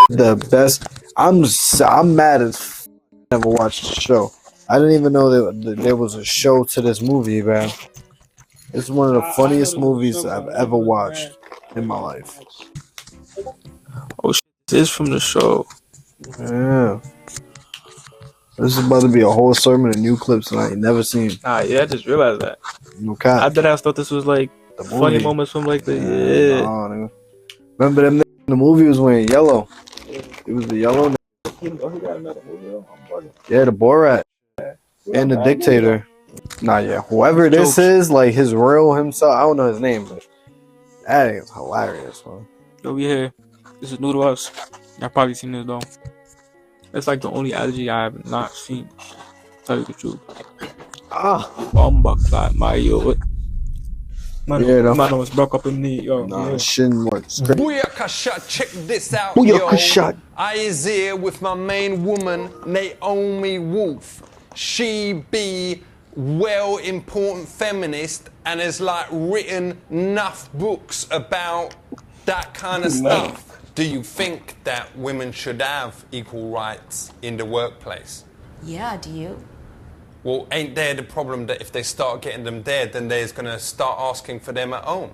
the best. I'm mad as never watched the show. I didn't even know that there was a show to this movie, man. It's one of the funniest movies I've ever watched in my life. Oh, this is from the show. Yeah. This is about to be a whole sermon of new clips that I ain't never seen. Yeah, I just realized that. Okay. I thought this was like the funny moments from like the Nah, remember them? The movie was wearing yellow. It was the yellow. Yeah, the Borat and the dictator. Nah, yeah, whoever this is, like his real himself. I don't know his name, but that is hilarious, man. Yo, we here. This is new to us. Y'all probably seen this though. It's like the only allergy I have not seen. Tell you the truth. Bomba Mario. Man was broke up in me, yo. Nah, shin works. Booyakasha, check this out, Booyakasha. yo. I is here with my main woman, Naomi Wolf. She be well important feminist and has like written enough books about that kind of stuff. Do you think that women should have equal rights in the workplace? Yeah, do you? Well, ain't there the problem that if they start getting them there, then they're going to start asking for them at home?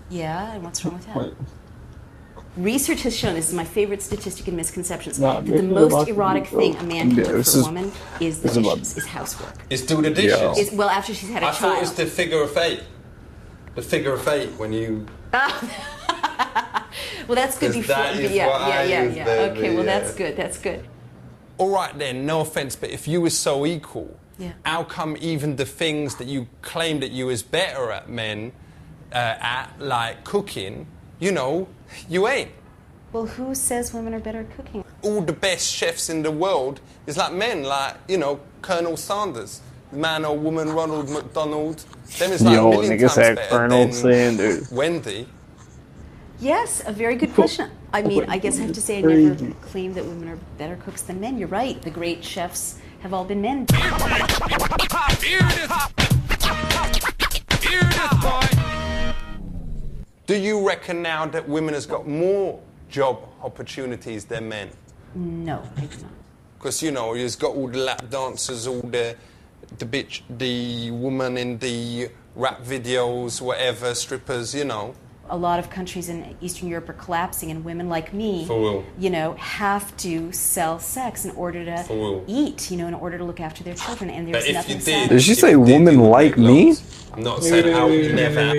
Yeah, and what's wrong with that? Research has shown, this is my favorite statistic in misconceptions, that the most erotic thing a man can do for a woman is the dishes, is housework. Is do the dishes? Well, after she's had a child. I thought it was the figure of eight. The figure of eight when you... Well, that's good before. Yeah. Okay, well, that's good. That's good. All right then, no offense, but if you were so equal, how come even the things that you claim that you is better at men, at like cooking, you know, you ain't? Well, who says women are better at cooking? All the best chefs in the world is like men, like, you know, Colonel Sanders, man or woman Ronald McDonald. Them is like a million times better Colonel than Sanders. Wendy. Yes, a very good question. I mean, I guess I have to say I never claimed that women are better cooks than men. You're right. The great chefs have all been men. Do you reckon now that women has got more job opportunities than men? No, I do not. Because, you know, you've got all the lap dancers, all the bitch, the woman in the rap videos, whatever, strippers, you know. A lot of countries in Eastern Europe are collapsing, and women like me, you know, have to sell sex in order to eat, you know, in order to look after their children. And there's nothing sadder. Did she say woman like me? I'm not saying I would never.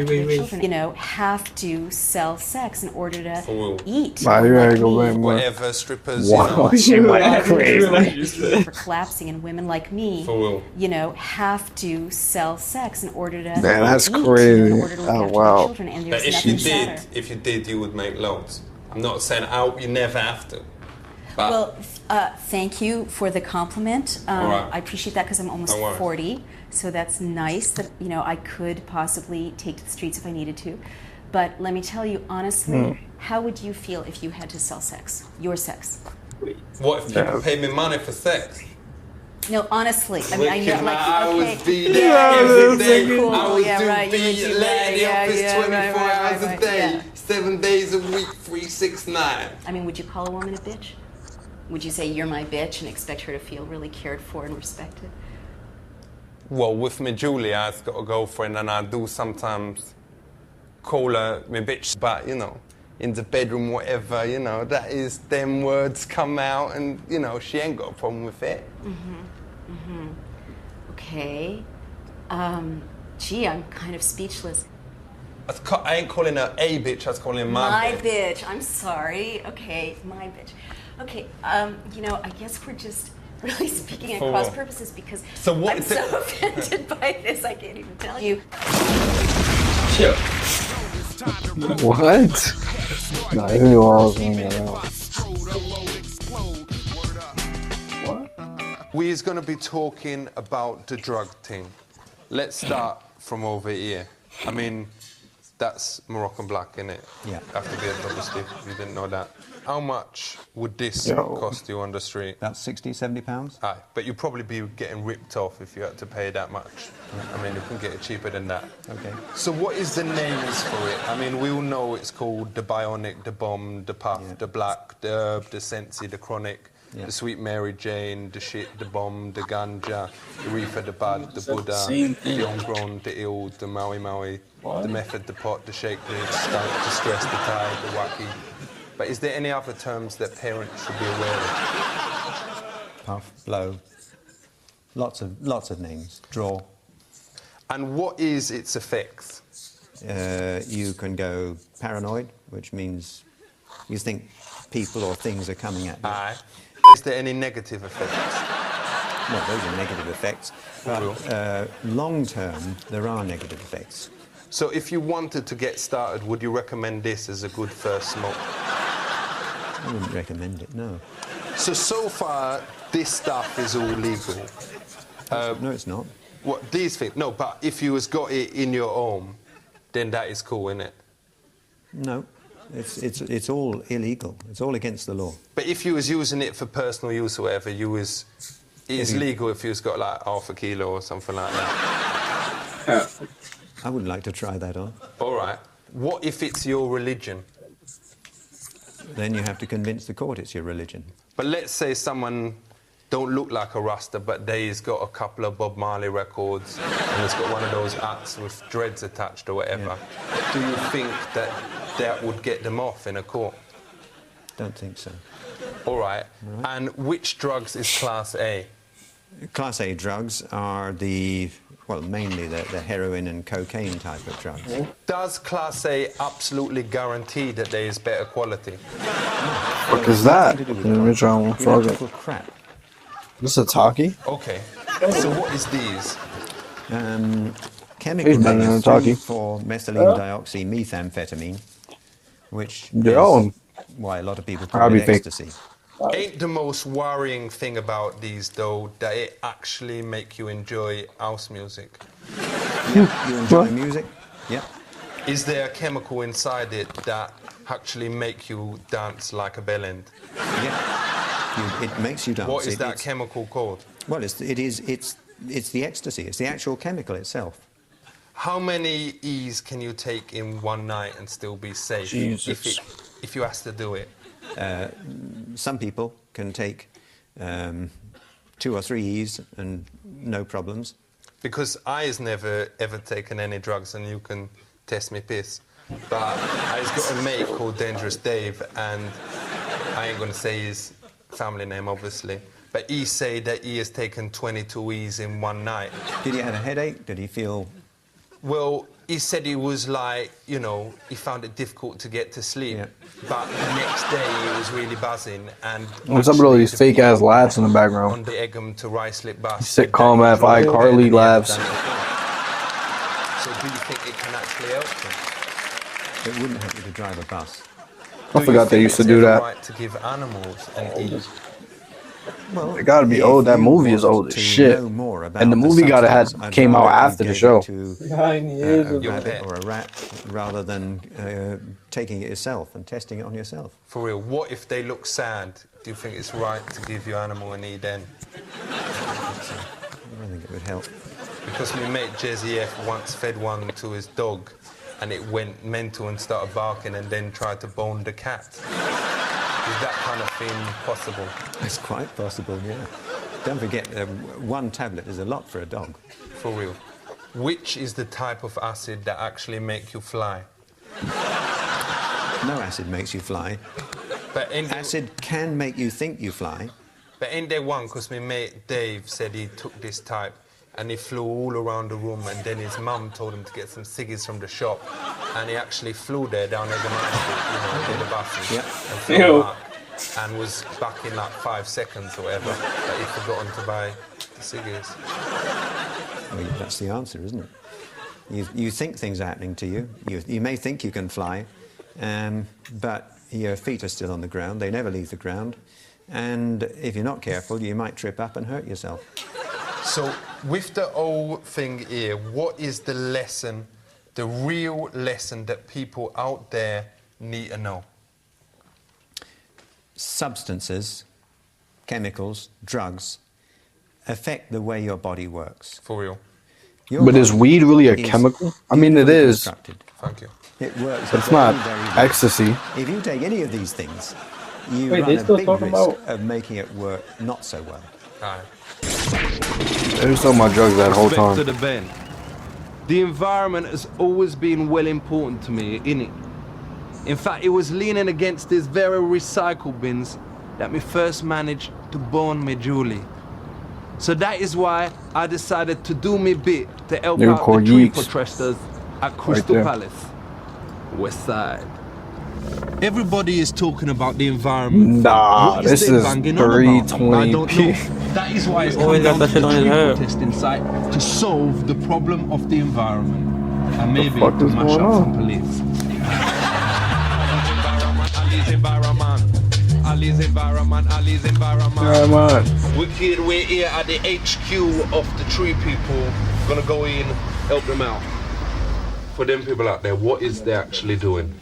You know, have to sell sex in order to eat. Whatever, strippers. Wow, she might be crazy. For collapsing, and women like me, you know, have to sell sex in order to Man, that's eat, crazy. in order to look after their children. And But there's if you did, you would make loads. I'm not saying you never have to. But well, thank you for the compliment. I appreciate that because I'm almost 40, so that's nice that, you know, I could possibly take to the streets if I needed to. But let me tell you honestly, how would you feel if you had to sell sex, your sex? What if people pay me money for sex? No, honestly, I mean, I know, like, I okay. would be there every day. Cool. I would be late in the office 24 hours a day, 7 days a week, 365. I mean, would you call a woman a bitch? Would you say you're my bitch and expect her to feel really cared for and respected? Well, with me Julie, I've got a girlfriend, and I do sometimes call her my bitch, but, you know, in the bedroom, whatever, you know, that is, them words come out, and, you know, she ain't got a problem with it. Okay. Gee, I'm kind of speechless. I ain't calling her a bitch, I was calling her my bitch. My bitch, I'm sorry. Okay, my bitch. Okay, you know, I guess we're just really speaking at cross purposes because I'm so offended by this, I can't even tell you. What? No, I knew I was going around. We is going to be talking about the drug thing. Let's start from over here. I mean, that's Moroccan black, innit? Yeah. Have to be a double stick if you didn't know that. how much would this Yo. cost you on the street? About 60, 70 pounds. Aye, but you'd probably be getting ripped off if you had to pay that much. I mean, you can get it cheaper than that. Okay. So what is the names for it? I mean, we all know it's called the Bionic, the Bomb, the Puff, the Black, the Herb, the Sensi, the Chronic, the Sweet Mary Jane, the Shit, the Bomb, the Ganja, the Reefer, the Bud, the Buddha, the Homegrown, the Ill, the Maui Maui, the Method, the Pot, the Shake, the Skunk, the Stress, the Tide, the Wacky. But is there any other terms that parents should be aware of? Puff, blow. Lots of names. Draw. And what is its effects? You can go paranoid, which means you think people or things are coming at you. Aye. Is there any negative effects? Well, those are negative effects. But long term, there are negative effects. So if you wanted to get started, would you recommend this as a good first smoke? I wouldn't recommend it, no. So far, this stuff is all legal. No, it's not. What, these things? No, but if you has got it in your home, then that is cool, isn't it? No, it's all illegal. It's all against the law. But if you was using it for personal use or whatever, it's legal if you was got like half a kilo or something like that. I would like to try that on. All right. What if it's your religion? Then you have to convince the court it's your religion. But let's say someone don't look like a Rasta, but they's got a couple of Bob Marley records and it's got one of those hats with dreads attached or whatever. Yeah. Do you think that would get them off in a court? Don't think so. All right. And which drugs is Class A? Class A drugs are mainly the heroin and cocaine type of drugs. Does Class A absolutely guarantee that there is better quality? What is that? Crap. This is a talkie? Okay. So what is these? Chemical names for methylene dioxymethamphetamine, which is why a lot of people call it ecstasy. Ain't the most worrying thing about these, though, that it actually make you enjoy house music? Yeah, you enjoy music? Yeah. Is there a chemical inside it that actually make you dance like a bellend? Yeah. It makes you dance. What is that chemical called? Well, it's the ecstasy. It's the actual chemical itself. How many E's can you take in one night and still be safe? Jesus. If you ask to do it? Some people can take 2 or 3 E's and no problems. Because I has never ever taken any drugs, and you can test me piss. But I've got a mate called Dangerous Dave, and I ain't gonna say his family name, obviously. But he say that he has taken 22 E's in one night. Did he have a headache? Did he feel? Well, he said he was like, you know, he found it difficult to get to sleep. Yeah. But the next day he was really buzzing, and what's up with all these fake ass laughs in the background? On the Egham to Ruislip bus. Sick calm F iCarly laughs. So do you think it can actually help them? It wouldn't help you to drive a bus. I forgot they used to do that. Right to give animals an E? Well, it gotta be old. That movie is old as shit. And the movie came out after the show. A rabbit or a rat, rather than taking it yourself and testing it on yourself. For real, what if they look sad? Do you think it's right to give your animal an E then? I don't think it would help. Because my mate Jezzy F once fed one to his dog, and it went mental and started barking and then tried to bone the cat. Is that kind of thing possible? It's quite possible, yeah. Don't forget, 1 tablet is a lot for a dog. For real. Which is the type of acid that actually make you fly? No acid makes you fly. But acid can make you think you fly. But ain't there one, because my mate Dave said he took this type and he flew all around the room, and then his mum told him to get some ciggies from the shop, and he actually flew there down Egham in the buses, and flew out, and was back in like 5 seconds or whatever, but he'd forgotten to buy the ciggies. Well, that's the answer, isn't it? You think things are happening to you. You may think you can fly, but your feet are still on the ground. They never leave the ground. And if you're not careful, you might trip up and hurt yourself. So, with the whole thing here, what is the lesson, the real lesson that people out there need to know? substances, chemicals, drugs, affect the way your body works. For real. But is weed really a chemical? I mean, it is. Thank you. It works. But it's not ecstasy. If you take any of these things, you Wait, run they a still big talking risk about- of making it work not so well. They were talking about drugs that whole Respect to time. the band. The environment has always been well important to me, innit? In fact, it was leaning against these very recycle bins that me first managed to born me Julie. So that is why I decided to do me bit to help They're out the called tree yeeks. protesters at Crystal there. Palace, West Side. Everybody is talking about the environment. Nah, What this they is banging on about? 320p. I don't know. That is why it's Always come got down that to shit the on his tree head. protesting site to solve the problem of the environment and maybe fuck to is mash going up on? some police. Yeah, man. We're here at the HQ of the tree people. Gonna go in, help them out. For them people out there, what is they actually doing?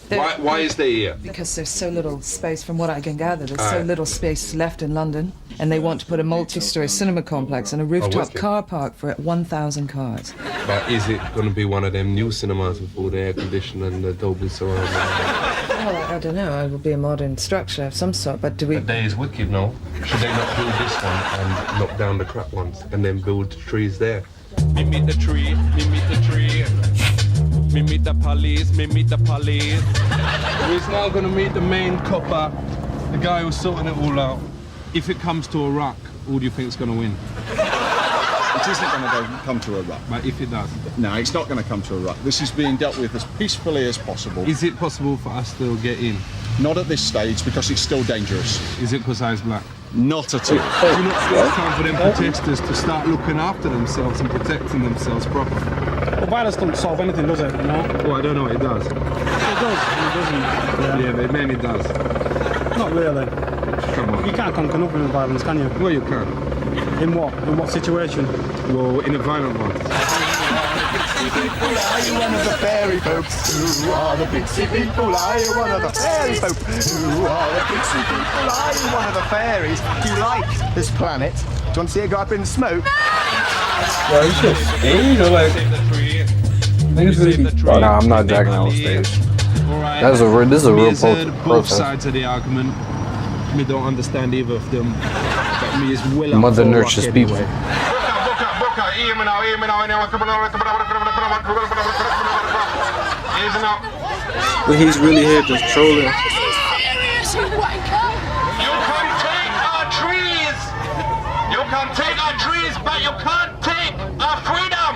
Why is they here? Because there's so little space, from what I can gather, there's so little space left in London, and they want to put a multi-story cinema complex and a rooftop wicked. car park for 1,000 cars. But is it gonna be one of them new cinemas with all the air conditioning and the Dolby surround? Well, I don't know, it will be a modern structure of some sort, but do we... The day is wicked, no? Should they not build this one and knock down the crap ones and then build trees there? Me meet the tree, me meet the tree. Me meet the police, me meet the police. We're now gonna meet the main copper, the guy who's sorting it all out. If it comes to Iraq, who do you think's gonna win? It isn't going to come to a rut. But if it does, No, it's not going to come to a rut. This is being dealt with as peacefully as possible. is it possible for us to get in? Not at this stage because it's still dangerous. Is it because I was black? Not at all. Do you not think it's time for them protesters to start looking after themselves and protecting themselves properly? Well, violence doesn't solve anything, does it? You know? Well, I don't know what it does. It does. It doesn't. Yeah, but it mainly does. Not really. Come on. You can't conquer nothing with violence, can you? Well, you can. In what? In what situation? Well, in a violent one. Are you one of the fairy folks? Who are the pixie people? Are you one of the fairy folk? Who are the pixie people? Are you one of the fairies? Do you like this planet? Do you want to see it go up in smoke? Bro, you should stage or like niggas really be fucked. Nah, I'm not jacking out on stage. This is a real both protest. sides of the argument. Me don't understand either of them. But me is well up Mother for nurtures rock people. anyway. But he's really here just trolling. You can take our trees! You can take our trees, but you can't take our freedom!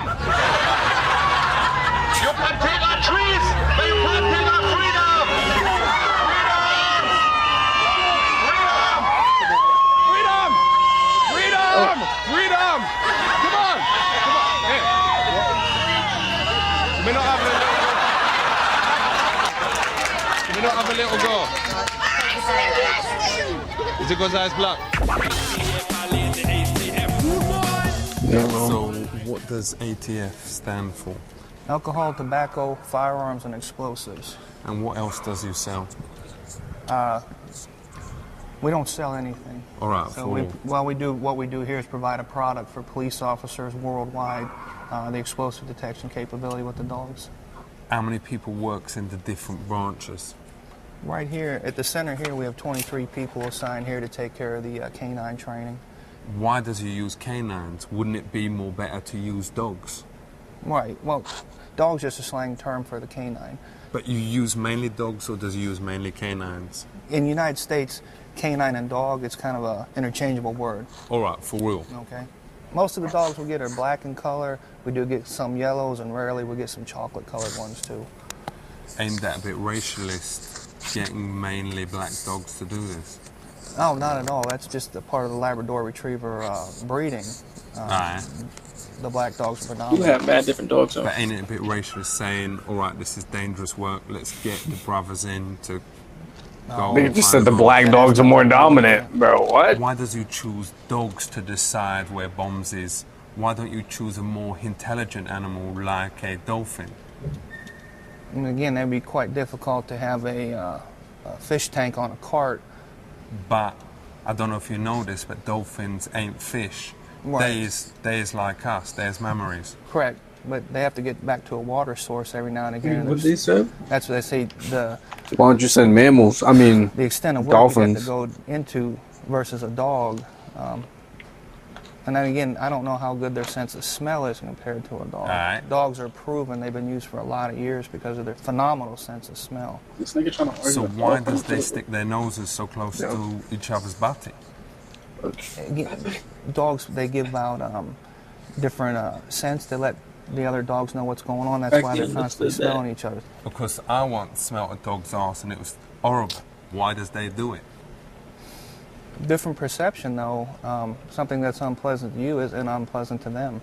You can take our trees, but you can't take our freedom! Freedom! Freedom! Freedom! Freedom! Come on! Come on! Hey! We not have a little... We not have a little go. Is it because I was black? So, what does ATF stand for? Alcohol, tobacco, firearms, and explosives. And what else does you sell? We don't sell anything. All right, So what we do here is provide a product for police officers worldwide, the explosive detection capability with the dogs. How many people works in the different branches? Right here, at the center here, we have 23 people assigned here to take care of the canine training. Why does you use canines? Wouldn't it be more better to use dogs? Right, well, dog's just a slang term for the canine. But you use mainly dogs or does you use mainly canines? In the United States, canine and dog, it's kind of an interchangeable word. All right, for real. Okay. Most of the dogs we get are black in color. We do get some yellows, and rarely we get some chocolate-colored ones too. Ain't that a bit racialist, getting mainly black dogs to do this? Oh, not at all. That's just a part of the Labrador Retriever breeding. The black dogs are You predominant. have mad different dogs, though. But ain't it a bit racist saying, all right, this is dangerous work, let's get the brothers in to go... They just said the black dogs are more dominant, bro. What? Why does you choose dogs to decide where bombs is? Why don't you choose a more intelligent animal like a dolphin? And again, that'd be quite difficult to have a fish tank on a cart but I don't know if you know this, but dolphins ain't fish. Right. They is like us. There's memories. Correct, but they have to get back to a water source every now and again. What they said? That's what they say. Why don't you send mammals? I mean, The extent of work dolphins. you have to go into versus a dog. And then again, I don't know how good their sense of smell is compared to a dog. Right. Dogs are proven, they've been used for a lot of years because of their phenomenal sense of smell. This nigga trying to argue. So why does they stick their noses so close to each other's body? Dogs, they give out different scents to let the other dogs know what's going on. That's why they're constantly smelling each other. Because I once smelled a dog's ass and it was horrible. Why does they do it? Different perception, though. Something that's unpleasant to you isn't unpleasant to them.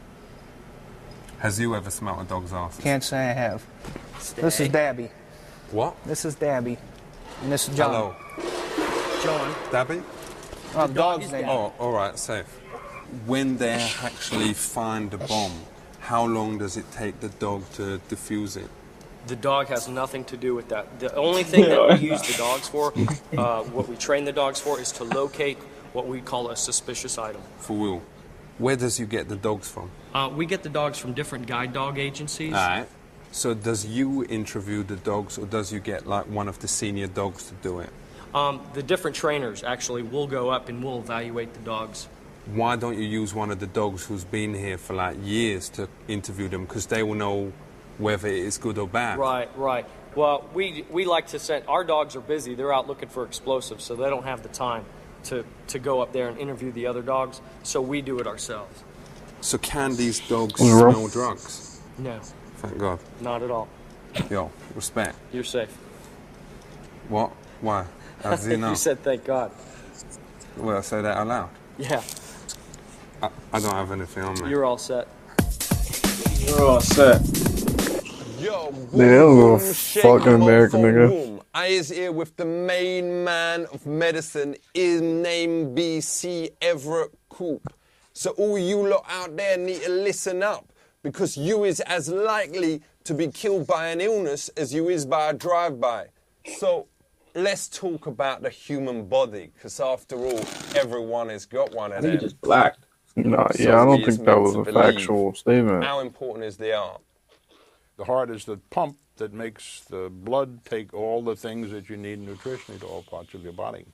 Has you ever smelled a dog's ass? Can't say I have. This is Dabby. What? This is Dabby. And this is John. Hello. John. Dabby? Oh, the dog's name. Oh, all right, safe. When they actually find the bomb, how long does it take the dog to defuse it? The dog has nothing to do with that. The only thing that we use the dogs for, what we train the dogs for, is to locate what we call a suspicious item. For real. Where does you get the dogs from? We get the dogs from different guide dog agencies. All right. So does you interview the dogs, or does you get like one of the senior dogs to do it? The different trainers actually will go up and will evaluate the dogs. Why don't you use one of the dogs who's been here for like years to interview them? Because they will know whether it is good or bad. Right. Well, we like to send, our dogs are busy. They're out looking for explosives, so they don't have the time to go up there and interview the other dogs, so we do it ourselves. So can these dogs smell drugs? No. Thank God. Not at all. Yo, respect. You're safe. What? Why? How does he know? You said thank God. Well, I say that out loud. Yeah. I don't have anything on me. You're all set. You're all set. Yo, They don't go fucking American nigga. I is here with the main man of medicine. His name BC Everett Coop. So all you lot out there need to listen up, because you is as likely to be killed by an illness as you is by a drive-by. So let's talk about the human body, because after all, everyone has got one of I think them. he just blacked. No, yeah, I don't think that was a factual statement. How important is the heart? The heart is the pump that makes the blood take all the things that you need nutritionally to all parts of your body.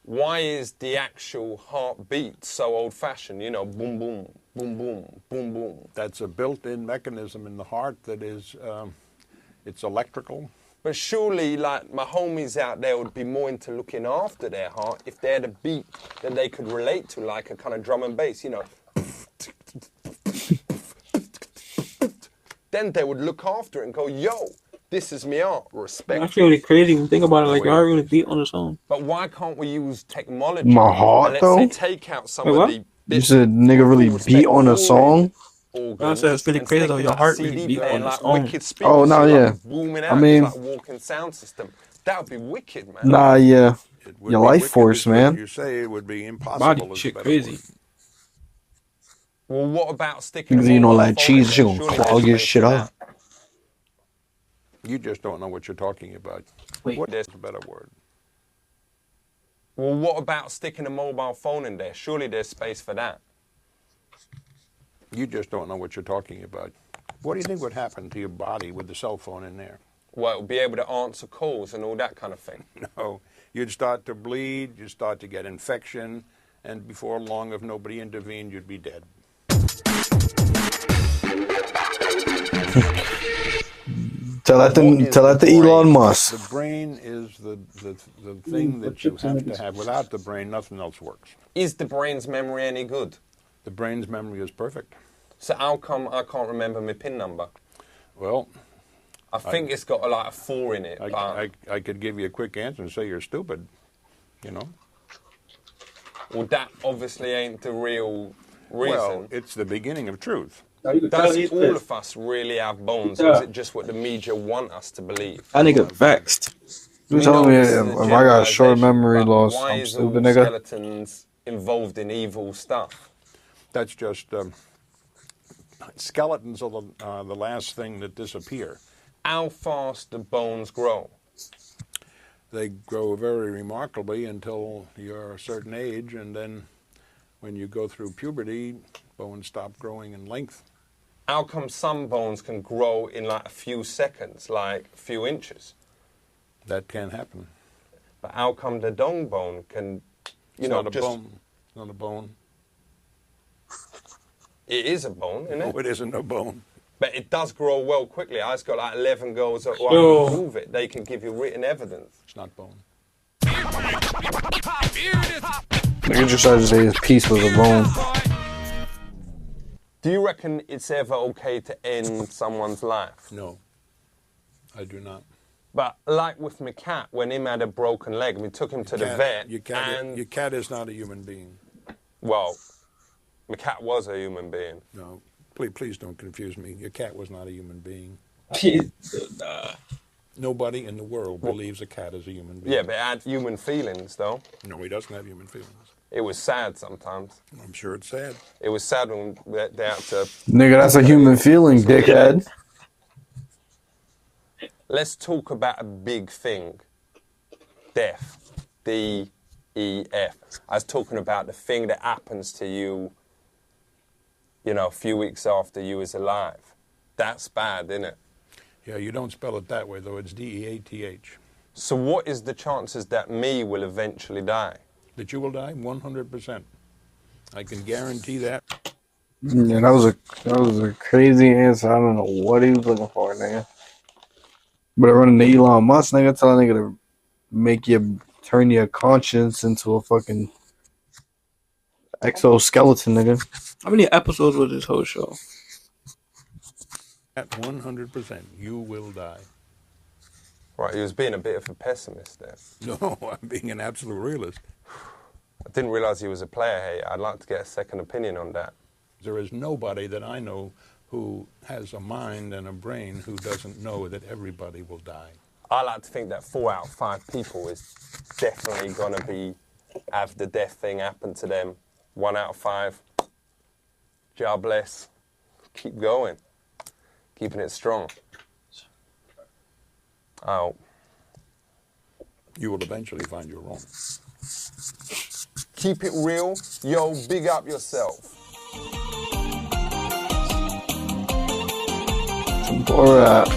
Why is the actual heartbeat so old-fashioned? You know, boom, boom, boom, boom, boom, boom. That's a built-in mechanism in the heart that is, it's electrical. But surely, like, my homies out there would be more into looking after their heart if they had a beat that they could relate to, like a kind of drum and bass, you know. Then they would look after it and go, yo, this is me heart, respect. That's really crazy when you think about it. Like, your heart really beat on its own. But why can't we use technology? My heart, and though? let's say take out some Wait, of what? the... You said nigga really beat on a song? I said it's really crazy though. Your heart really beat on its own. Oh, no, yeah. I mean, like a walking sound system. That would be wicked, man. nah, yeah. Would Your be life wicked force, is what man. You say it would be impossible. Body is a shit better crazy. word. Well, what about sticking... Niggas eating all that phone cheese, in shit there? gonna Surely clog there's your space shit for up. that. You just don't know what you're talking about. Wait. What is a better word? Well, what about sticking a mobile phone in there? Surely there's space for that. You just don't know what you're talking about. What do you think would happen to your body with the cell phone in there? Well, it'll be able to answer calls and all that kind of thing. No, you'd start to bleed, you'd start to get infection, and before long, if nobody intervened, you'd be dead. Tell that to Elon Musk. The brain is the thing that you have to have. Without the brain, nothing else works. Is the brain's memory any good? The brain's memory is perfect. So how come I can't remember my PIN number? Well, I think it's got like a 4 in it. I could give you a quick answer and say you're stupid, you know. Well, that obviously ain't the real reason. Well, it's the beginning of truth. Does all of us really have bones, or is it just what the media want us to believe? That nigga vexed. You telling me if I got short memory loss, why I'm is stupid, all nigga? skeletons involved in evil stuff? That's just skeletons are the last thing that disappear. How fast do bones grow? They grow very remarkably until you're a certain age, and then when you go through puberty, bones stop growing in length. How come some bones can grow in like a few seconds, like a few inches? That can happen. But how come the dong bone can, It's not a bone. It's not a bone. It is a bone, isn't it? No, it isn't a bone. But it does grow well quickly. I've got like 11 girls that will prove it. They can give you written evidence. It's not bone. Nigga just tried to say his piece was a bone. Do you reckon it's ever okay to end someone's life? No, I do not. But like with my cat, when him had a broken leg, we took him to the vet. Your cat is not a human being. Well, my cat was a human being. No, please don't confuse me. Your cat was not a human being. Nobody in the world believes a cat is a human being. Yeah, but it had human feelings, though. No, he doesn't have human feelings. It was sad sometimes. I'm sure it's sad. It was sad when they had to... Nigga, that's a human feeling, dickhead. Let's talk about a big thing. Death. D-E-F. I was talking about the thing that happens to you, you know, a few weeks after you was alive. That's bad, isn't it? Yeah, you don't spell it that way, though. It's D-E-A-T-H. So what is the chances that me will eventually die? That you will die? 100%. I can guarantee that. Yeah, that was a crazy answer. I don't know what he was looking for, nigga. But running to Elon Musk, nigga, tell a nigga to make you turn your conscience into a fucking exoskeleton, nigga. How many episodes was this whole show? At 100%, you will die. Right, he was being a bit of a pessimist there. No, I'm being an absolute realist. I didn't realise he was a player hater. I'd like to get a second opinion on that. There is nobody that I know who has a mind and a brain who doesn't know that everybody will die. I like to think that 4 out of 5 people is definitely going to have the death thing happen to them. 1 out of 5. God bless. Keep going. Keeping it strong. Oh. You will eventually find you're wrong. Keep it real. Yo, big up yourself. Alright.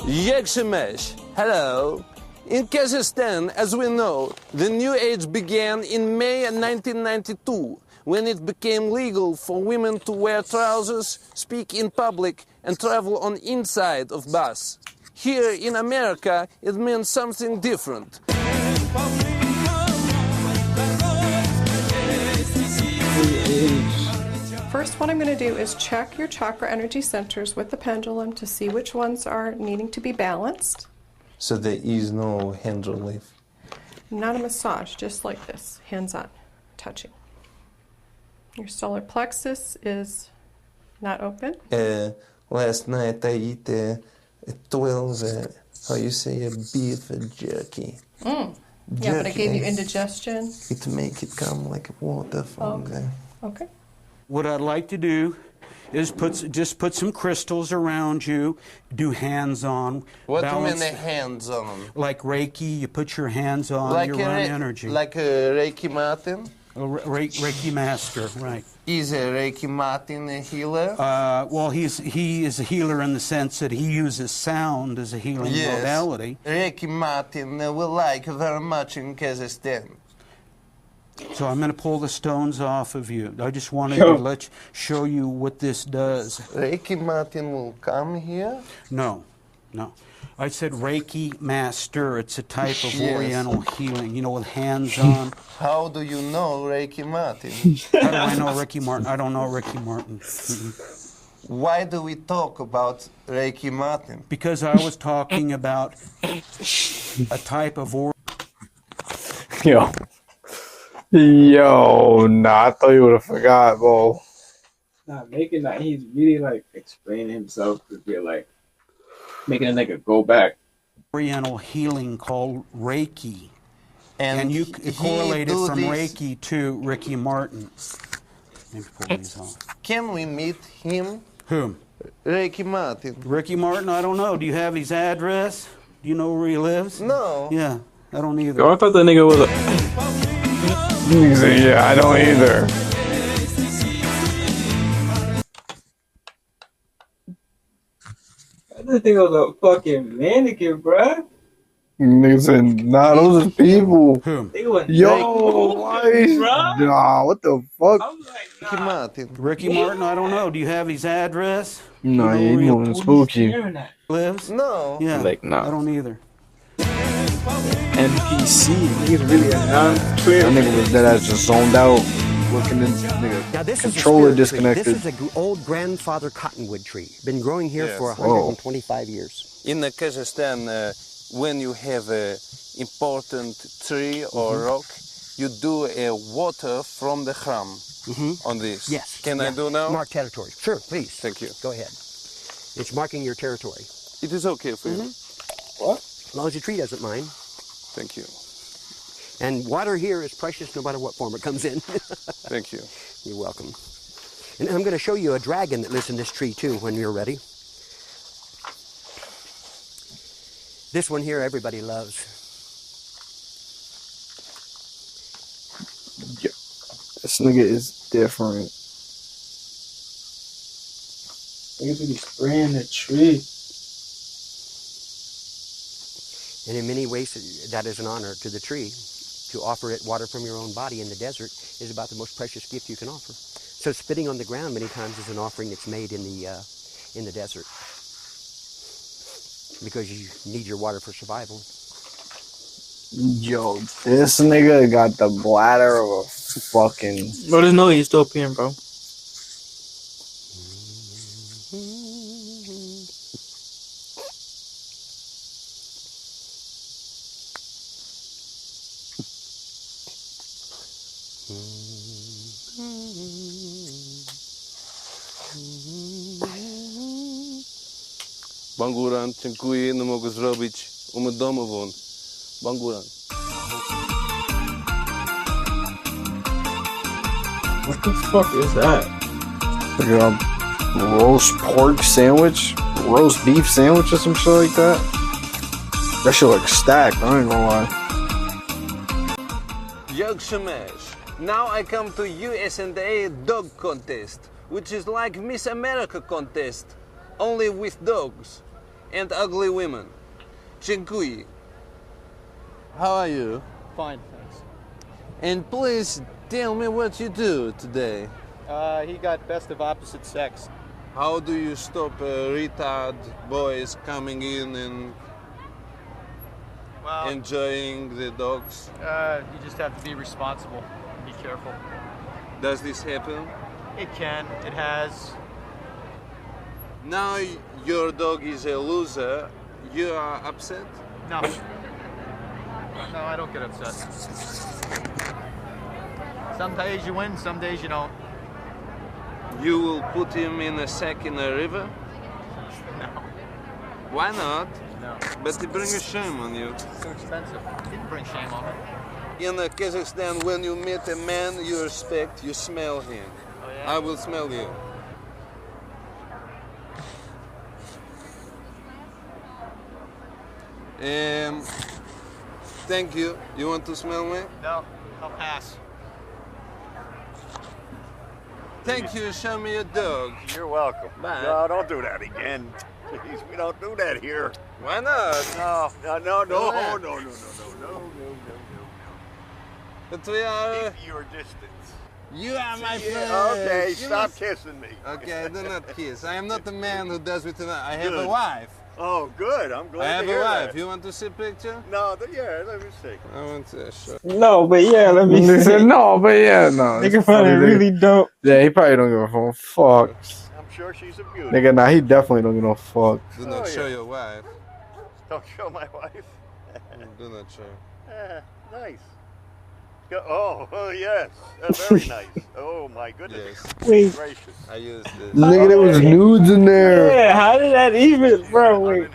Yekshimesh, hello. In Kazakhstan, as we know, the New Age began in May 1992, when it became legal for women to wear trousers, speak in public, and travel on inside of bus. Here in America, it means something different. First, what I'm going to do is check your chakra energy centers with the pendulum to see which ones are needing to be balanced. So there is no hand relief? Not a massage, just like this, hands-on, touching. Your solar plexus is not open. Last night I eat 12, how you say, a beef jerky. Yeah, but I gave you indigestion. It make it come like water from there. Okay. What I'd like to do is just put some crystals around you, do hands-on. What balance, do you mean hands-on? Like Reiki, you put your hands on, Like you run energy. Like a Reiki Martin? Reiki master, right. Is a Reiki Martin a healer? Well, he is a healer in the sense that he uses sound as a healing modality. Reiki Martin we like very much in Kazakhstan. So I'm going to pull the stones off of you. I just wanted to show you what this does. Reiki Martin will come here? No. I said Reiki Master. It's a type of Oriental healing, you know, with hands-on. How do you know Reiki Martin? How do I know Ricky Martin? I don't know Ricky Martin. Why do we talk about Reiki Martin? Because I was talking about a type of Yo, nah, I thought you would have forgot, bro. Not making that, he's really like explaining himself to be like making a nigga go back. Oriental healing called Reiki. And you he correlate it do from this- Reiki to Ricky Martin. Let me pull these off. Can we meet him? Whom? Ricky Martin. Ricky Martin, I don't know. Do you have his address? Do you know where he lives? No. Yeah, I don't either. Yo, I thought that nigga was a. Nigga said, yeah, I don't either. I didn't think it was a fucking mannequin, bruh. Nigga said, nah, those are people. Whom? Yo, why is, nah, what the fuck? Ricky Martin. Ricky Martin, I don't know. Do you have his address? Nah, Do he you know where moving spooky. lives? No. Yeah. Like, nah. I don't either. NPC. He's really a non-clear. That nigga was dead ass just zoned out, looking in, nigga. Now this Controller is a spirit tree. disconnected. This is an old grandfather cottonwood tree. Been growing here Yes. for Whoa. 125 years. In Kazakhstan, when you have a important tree or rock, you do a water from the khram on this. Yes. Can I do now? Mark territory. Sure, please. Thank you. Go ahead. It's marking your territory. It is okay for you. What? As long as the tree doesn't mind. Thank you. And water here is precious no matter what form it comes in. Thank you. You're welcome. And I'm going to show you a dragon that lives in this tree too when you're ready. This one here everybody loves. Yo, this nigga is different. Niggas really spraying the tree. And in many ways, that is an honor to the tree. To offer it water from your own body in the desert is about the most precious gift you can offer. So spitting on the ground many times is an offering that's made in the desert. Because you need your water for survival. Yo, this nigga got the bladder of a fucking. Bro, there's no way he's still peeing, bro. Banguran, dziękuję, nie mogę zrobić domową. Banguran. What the fuck is that? Like a roast pork sandwich, roast beef sandwich, or some shit like that. That shit looks stacked. I ain't gonna lie. Young Shemesh. Now I come to USA dog contest, which is like Miss America contest, only with dogs and ugly women. Dziękuję. How are you? Fine, thanks. And please tell me what you do today. He got best of opposite sex. How do you stop retard boys coming in and enjoying the dogs? You just have to be responsible. Be careful. Does this happen? It can. It has. Now your dog is a loser. You are upset? No. No, I don't get upset. Some days you win, some days you don't. You will put him in a sack in a river? No. Why not? No. But it brings a shame on you. It's too expensive. It didn't bring shame on me. In Kazakhstan, when you meet a man you respect, you smell him. Oh, yeah? I will smell you. Thank you. You want to smell me? No, I'll pass. Thank you. Show me your dog. You're welcome. Bye. No, don't do that again. Please, we don't do that here. Why not? No. But we are... Keep your distance. You are my See, friend. okay, You stop must- kissing me. Okay, I do not kiss. I am not the man who does with I have a Good. wife. Oh, good. I'm glad I have to hear a wife. that. You want to see a picture? No, yeah, let me see. I want to show. No, but yeah, let me He see. said no, but yeah, no. Nigga it's found it funny, really dope. Yeah, he probably don't give a fuck. I'm sure she's a beauty. Nigga, nah, he definitely don't give no fuck. Do not Oh, show yeah. your wife. Don't show my wife. Do not show. Nice. Oh, yes. Very nice. Oh, my goodness. Wait. Gracious. I used this. Nigga, there was nudes in there. Yeah, how did that even, bro? Wait.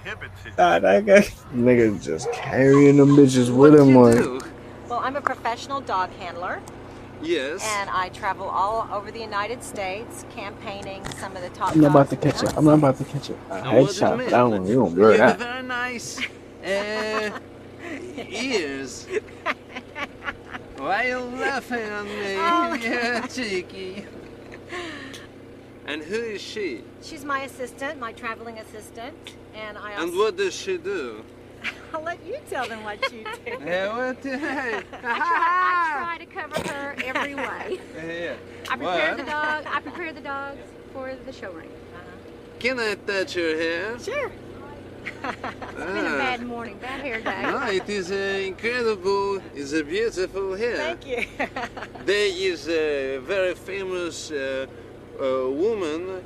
Nah, that guy. Nigga just carrying them bitches with him, like. Well, I'm a professional dog handler. Yes. And I travel all over the United States campaigning some of the top I'm not about dogs to catch there. it. I'm not about to catch it. A headshot for that one. You gonna blur You have that. very nice ears. Why you laughing at me? Oh. Yeah, cheeky. And who is she? She's my assistant, my traveling assistant, and I also... And what does she do? I'll let you tell them what you do. Yeah, what the heck? I try to cover her every way. Yeah. I prepare What? the dog. I prepare the dogs for the show ring. Can I touch your hair? Sure. It's been a bad morning, bad hair day. No, it is incredible. It's a beautiful hair. Thank you. There is a very famous woman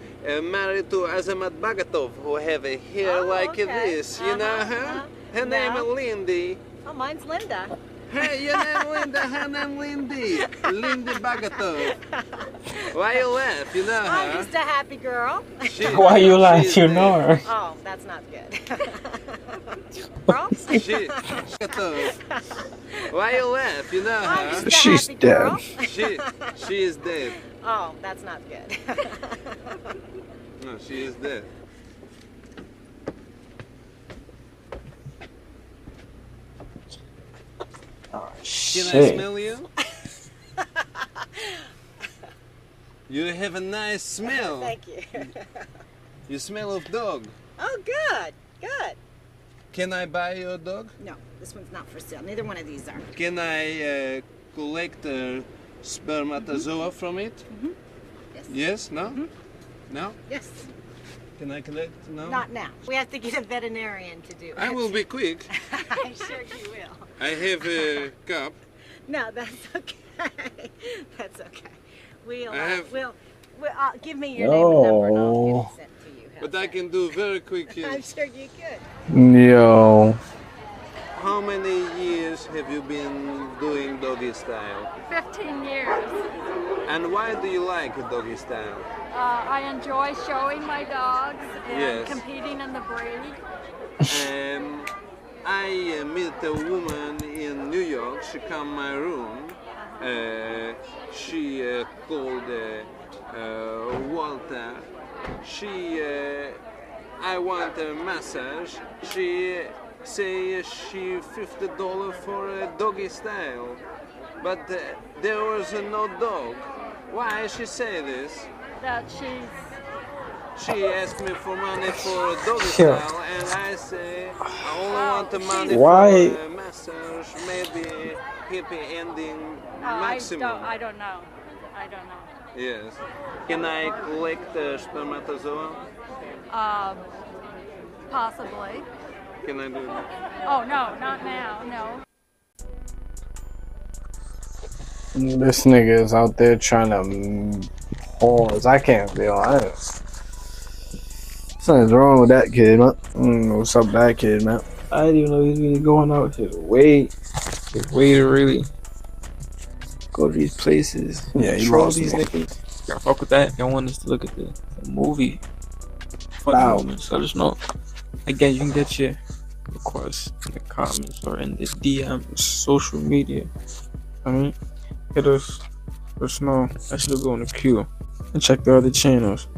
married to Azamat Bagatov who have a hair like this. You know her? Her name is Lindy. Oh, mine's Linda. Hey, your name Linda, her name Lindy. Lindy Bagatov. Why you laugh? You know her? I'm just a happy girl. Why you laugh? You know her. Oh, that's not good. Why you laugh? You know her? I'm just a happy girl. She is dead. Oh, that's not good. No, she is dead. Oh, Can shit. I smell you? You have a nice smell. Thank you. You smell of dog. Oh, good, good. Can I buy your dog? No, this one's not for sale. Neither one of these are. Can I collect spermatozoa from it? Yes. Yes? No? No? Yes. Can I collect? No? Not now. We have to get a veterinarian to do it. I will be quick. I'm sure you will. I have a cup. No, that's okay. That's okay. We'll, I have- give me your name and number and I'll get it sent to you. But I can do very quick. I'm sure you could. Yo. How many years have you been doing doggy style? 15 years. And why do you like doggy style? I enjoy showing my dogs and Yes. competing in the breed. I met a woman in New York. She come my room. She called Walter. I want a massage. She say she $50 for a doggy style, but there was no dog. Why she say this? That She asked me for money for a doggy style, and I say I only want the money Why? for a massage, maybe happy ending I maximum. don't know. I don't know. Yes. Can I collect spermatozoa? Possibly. Can I do that? Oh no, not now. No. This nigga is out there trying to pause. I can't be honest. Something's wrong with that kid, man. I don't know what's up with that kid, man. I didn't even know he was really going out his way. His way to really go to these places. Yeah, he troll lost these me. niggas. Y'all fuck with that. Y'all want us to look at the movie. Funny Wow. moments. Let us know. Again, you can get your requests in the comments or in the DMs, social media. I mean, hit us. Let us know. That should go in the queue. And check the other channels.